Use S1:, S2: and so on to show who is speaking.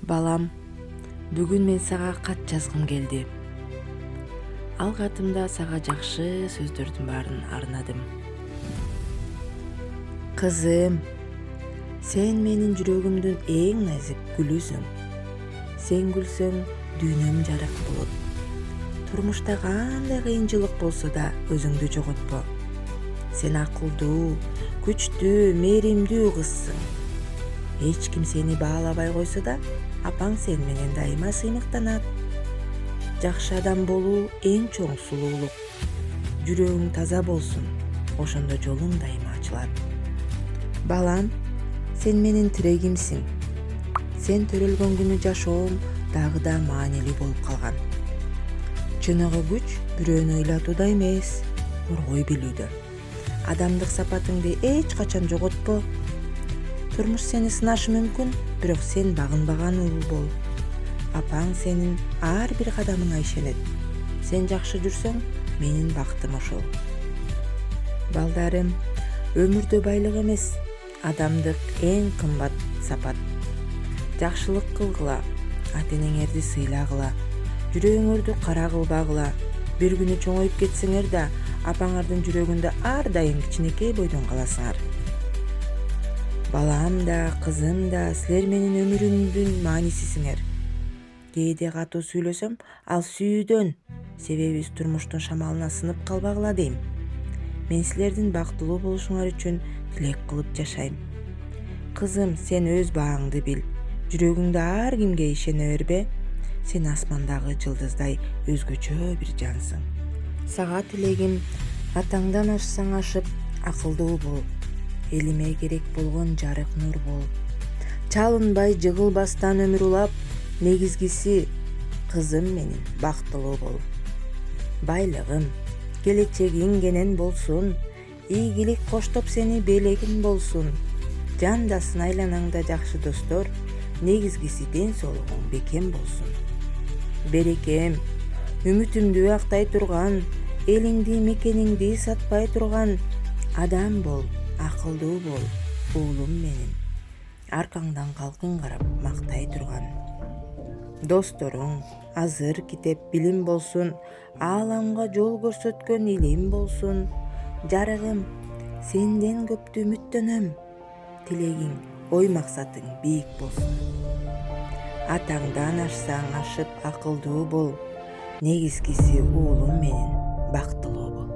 S1: Балам, бүгүн мен сага кат жазгым келди. Ал катымда сага жакшы сөздөрдүн баарын арнадым. Кызым, сен менин жүрөгүмдүн эң назик гүлүсүң. Сен күлсөң, дүйнөм жарык болот. Турмушта кандай кыйынчылык болсо да өзүңдү жоготпо. Сен акылдуу, күчтүү, мээримдүү кызсың. Эч ким сени баалабай койсо да, апаң сен менен дайыма сыймыктанат. Жакшы адам болуу эң чоң сулуулук. Жүрөгүң таза болсун, ошондо жолуң дайыма ачылат. Балам, сен менин тирегимсиң. Сен төрөлгөн күнү жашоом дагы да маанилүү болуп калган. Чыныгы күч бирөөнү ыйлатууда эмес, коргой билүүдө. Адамдык сапатыңды эч качан жоготпо. Турмуш сени сынашы мүмкүн, бирок сен багынбаган уул бол. Апаң сенин ар бир кадамыңа ишенет. Сен жакшы жүрсөң, менин бактым ошол. Балдарым, өмүрдө байлык эмес, адамдык эң кымбат сапат. Жакшылык кылгыла, ата-энеңерди сыйлагыла, жүрөгүңөрдү кара кылбагыла. Бир күнү чоңоюп кетсеңер да, апаңардын жүрөгүндө ар дайым кичинекей бойдон каласыңар. Балам да, кызым да, силер менин өмүрүмдүн маанисисиңер. Кээде катуу сүйлөсөм, ал сүйүүдөн, себеби биз турмуштун шамалына сынып калбагыла дейм. Мен силердин бактылуу болушуңар үчүн тилек кылып жашайм. Кызым, сен өз бааңды бил. Жүрөгүңдө ар кимге ишене бербе. Сен асмандагы жылдыздай өзгөчө бир жансың. Сага тилегим, атаңдан ашсаң ашып, акылдуу бол. Элиме керек болгон жарык нур бол. Чалынбай, жыгылбастан өмүр улап, негизгиси кызым менин бактылуу бол. Байлыгым, келечегиң кенен болсун, ийгилик коштоп сени белегин болсун. Жандасын айланаңда жакшы достор, негизгиси ден соолугуң бекем болсун. Берекем, үмүтүмдү актай турган, элиңди мекениңди сатпай турган адам бол, акылдуу бол, уулум менин. Аркаңдан калкын карап мактай турган. Досторуң азыр китеп билим болсун, ааламга жол көрсөткөн илим болсун. Жарыгым, сенден көптү үмүттөнөм. Тилегиң, ой максатың бийик болсун. Атаңдан ашсаң ашып акылдуу бол. Негизгиси уулум менин бактылуу бол.